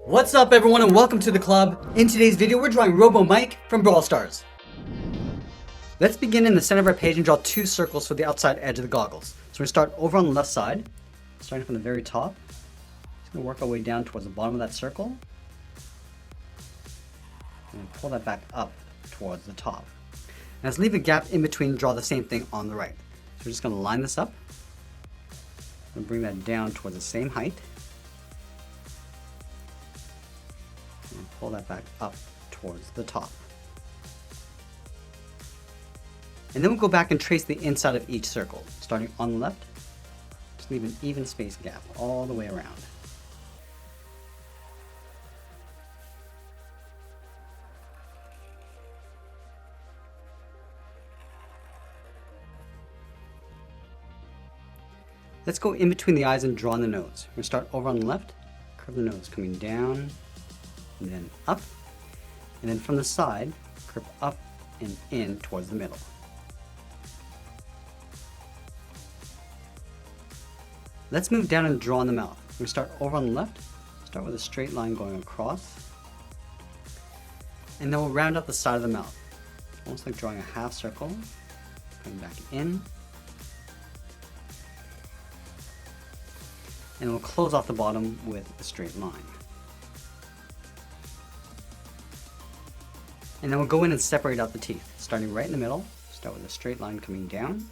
What's up everyone and welcome to the club. In today's video we're drawing Robo Mike from Brawl Stars. Let's begin in the center of our page and draw two circles for the outside edge of the goggles. So we're going to start over on the left side, starting from the very top. Just going to work our way down towards the bottom of that circle. And pull that back up towards the top. Now let's leave a gap in between and draw the same thing on the right. So we're just going to line this up and bring that down towards the same height. And pull that back up towards the top. And then we'll go back and trace the inside of each circle, starting on the left. Just leave an even space gap all the way around. Let's go in between the eyes and draw on the nose. We're going to start over on the left, curve the nose coming down and then up, and then from the side, curve up and in towards the middle. Let's move down and draw on the mouth. We're going to start over on the left, start with a straight line going across, and then we'll round up the side of the mouth, almost like drawing a half circle, coming back in. And we'll close off the bottom with a straight line. And then we'll go in and separate out the teeth, starting right in the middle. Start with a straight line coming down.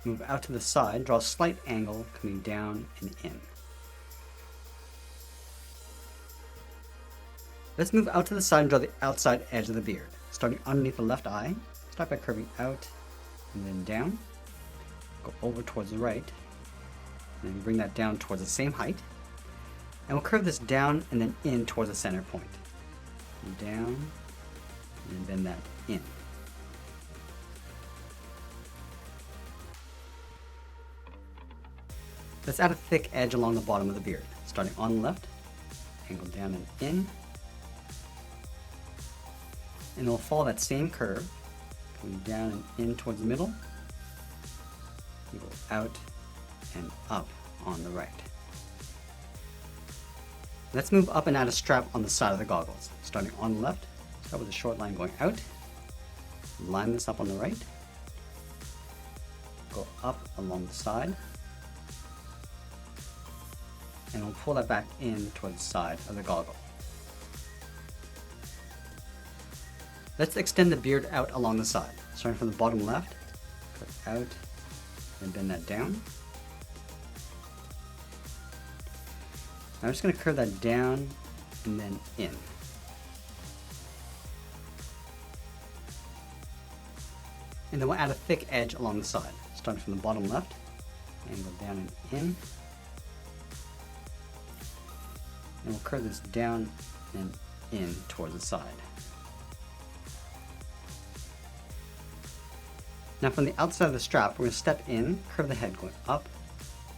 Move out to the side, draw a slight angle coming down and in. Let's move out to the side and draw the outside edge of the beard. Starting underneath the left eye, start by curving out and then down. Go over towards the right. And then bring that down towards the same height. And we'll curve this down and then in towards the center point. Down, and then that in. Let's add a thick edge along the bottom of the beard. Starting on the left, angle down and in. And we'll follow that same curve, going down and in towards the middle. And go out and up on the right. Let's move up and add a strap on the side of the goggles. Starting on the left, start with a short line going out, line this up on the right, go up along the side, and we'll pull that back in towards the side of the goggle. Let's extend the beard out along the side. Starting from the bottom left, cut out and bend that down. I'm just going to curve that down and then in. And then we'll add a thick edge along the side, starting from the bottom left, angle down and in. And we'll curve this down and in towards the side. Now from the outside of the strap, we're going to step in, curve the head going up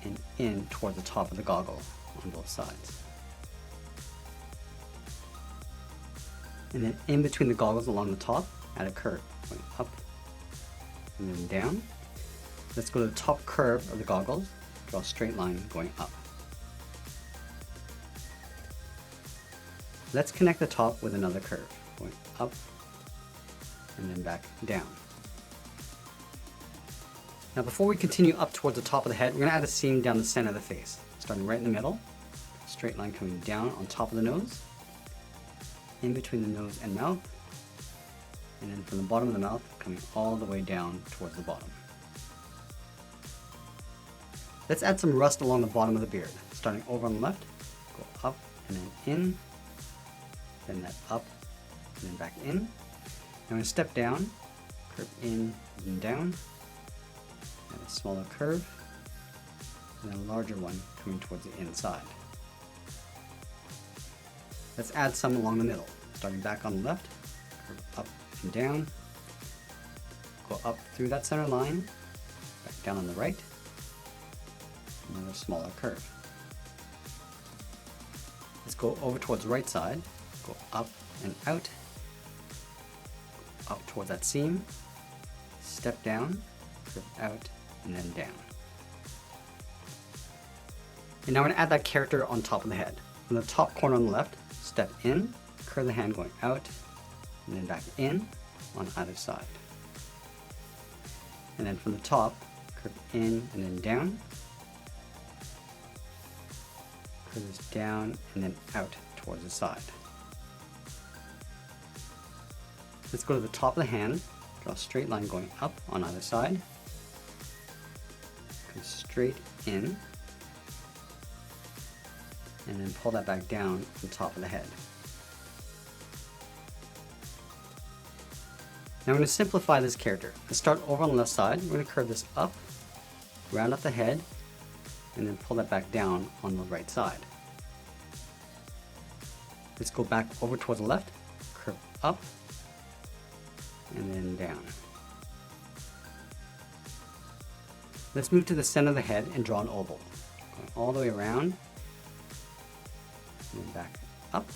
and in towards the top of the goggle on both sides. And then in between the goggles along the top, add a curve going up and then down. Let's go to the top curve of the goggles, draw a straight line going up. Let's connect the top with another curve going up and then back down. Now before we continue up towards the top of the head, we're going to add a seam down the center of the face. Starting right in the middle, straight line coming down on top of the nose, in between the nose and mouth, and then from the bottom of the mouth coming all the way down towards the bottom. Let's add some rust along the bottom of the beard. Starting over on the left, go up and then in, then that up and then back in. Now I'm going to step down, curve in and down, and a smaller curve, and a larger one coming towards the inside. Let's add some along the middle, starting back on the left, curve up and down, go up through that center line, back down on the right, another smaller curve. Let's go over towards the right side, go up and out, up towards that seam, step down, curve out, and then down. And now I'm going to add that character on top of the head. From the top corner on the left, step in, curve the hand going out, and then back in on either side. And then from the top, curve in and then down, curve this down and then out towards the side. Let's go to the top of the hand, draw a straight line going up on either side, come straight in, and then pull that back down on the top of the head. Now we're going to simplify this character. Let's start over on the left side. We're going to curve this up, round up the head, and then pull that back down on the right side. Let's go back over towards the left, curve up, and then down. Let's move to the center of the head and draw an oval. Going all the way around, and then back up.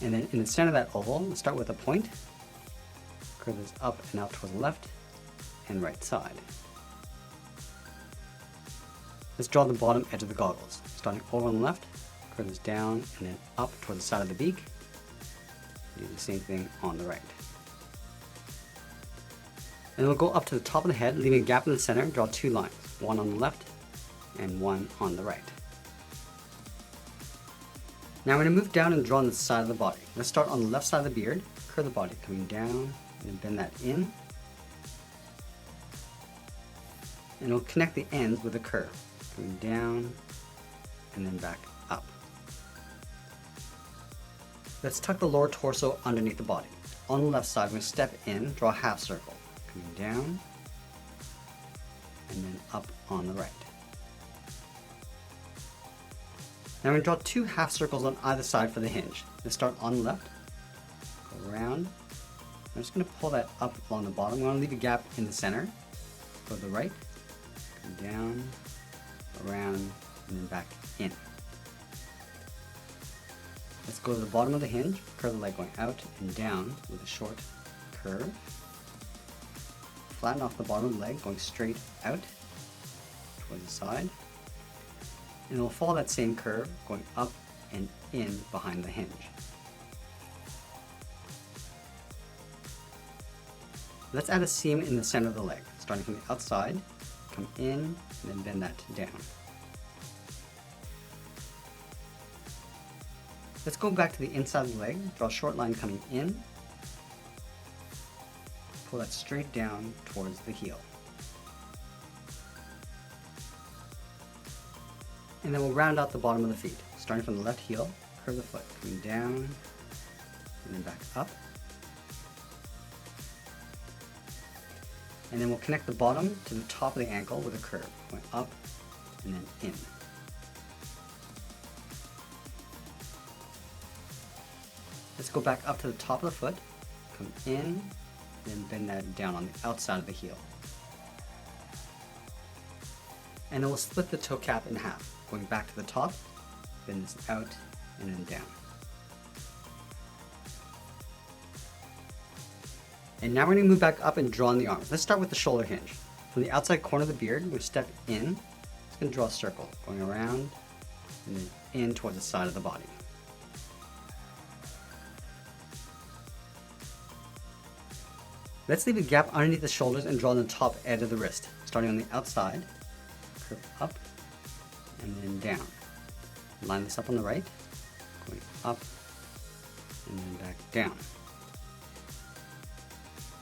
And then in the center of that oval, let's start with a point. Curve this up and out towards the left and right side. Let's draw the bottom edge of the goggles. Starting over on the left, curve this down and then up towards the side of the beak. Do the same thing on the right. And we'll go up to the top of the head, leaving a gap in the center, draw two lines, one on the left and one on the right. Now we're going to move down and draw on the side of the body. Let's start on the left side of the beard, curve the body, coming down, and then bend that in. And we'll connect the ends with a curve, coming down and then back up. Let's tuck the lower torso underneath the body. On the left side, we're going to step in, draw a half circle, coming down and then up on the right. Now we're going to draw two half circles on either side for the hinge. Let's start on the left, go around. I'm just going to pull that up along the bottom. I'm going to leave a gap in the center. Go to the right, come down, around, and then back in. Let's go to the bottom of the hinge, curve the leg going out and down with a short curve. Flatten off the bottom of the leg, going straight out towards the side. And we'll follow that same curve, going up and in behind the hinge. Let's add a seam in the center of the leg, starting from the outside, come in, and then bend that down. Let's go back to the inside of the leg, draw a short line coming in, pull that straight down towards the heel. And then we'll round out the bottom of the feet, starting from the left heel, curve the foot, coming down, and then back up. And then we'll connect the bottom to the top of the ankle with a curve, going up and then in. Let's go back up to the top of the foot, come in, then bend that down on the outside of the heel. And then we'll split the toe cap in half, going back to the top, bend this out and then down. And now we're going to move back up and draw on the arms. Let's start with the shoulder hinge. From the outside corner of the beard, we're going to step in. It's going to draw a circle, going around and then in towards the side of the body. Let's leave a gap underneath the shoulders and draw on the top edge of the wrist. Starting on the outside, curve up and then down. Line this up on the right, going up and then back down.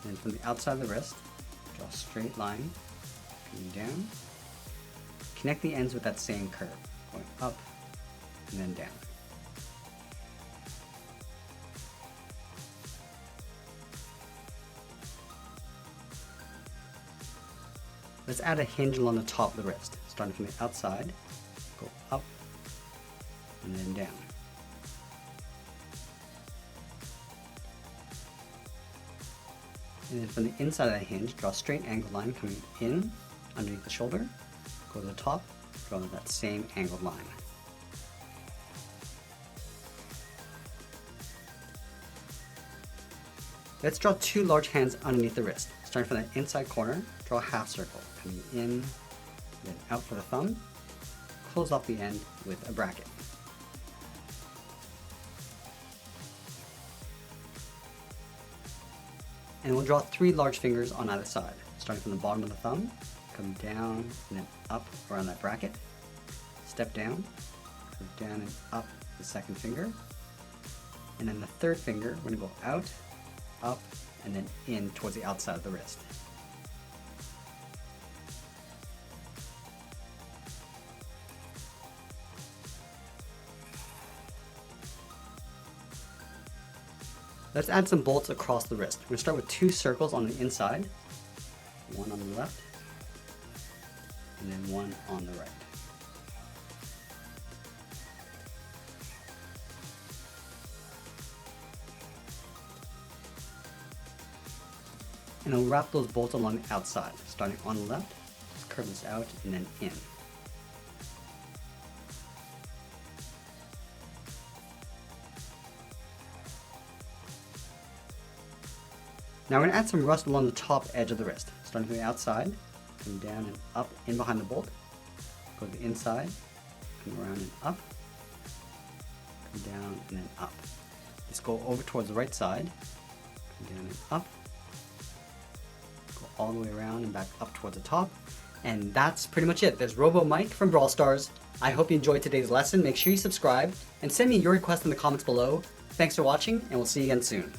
And from the outside of the wrist, draw a straight line, coming down. Connect the ends with that same curve, going up and then down. Let's add a hinge along the top of the wrist, starting from the outside, go up and then down. And then from the inside of that hinge, draw a straight angled line coming in underneath the shoulder, go to the top, draw that same angled line. Let's draw two large hands underneath the wrist. Starting from that inside corner, draw a half circle, coming in, then out for the thumb, close off the end with a bracket. And we'll draw 3 large fingers on either side, starting from the bottom of the thumb, come down and then up around that bracket, step down, go down and up the second finger, and then the third finger, we're going to go out, up, and then in towards the outside of the wrist. Let's add some bolts across the wrist. We're going to start with 2 circles on the inside, one on the left, and then one on the right. And I'll wrap those bolts along the outside, starting on the left, just curve this out and then in. Now we're going to add some rust along the top edge of the wrist, starting from the outside, come down and up in behind the bolt, go to the inside, come around and up, come down and then up. Let's go over towards the right side, come down and up, go all the way around and back up towards the top. And that's pretty much it. There's Robo Mike from Brawl Stars. I hope you enjoyed today's lesson. Make sure you subscribe and send me your request in the comments below. Thanks for watching, and we'll see you again soon.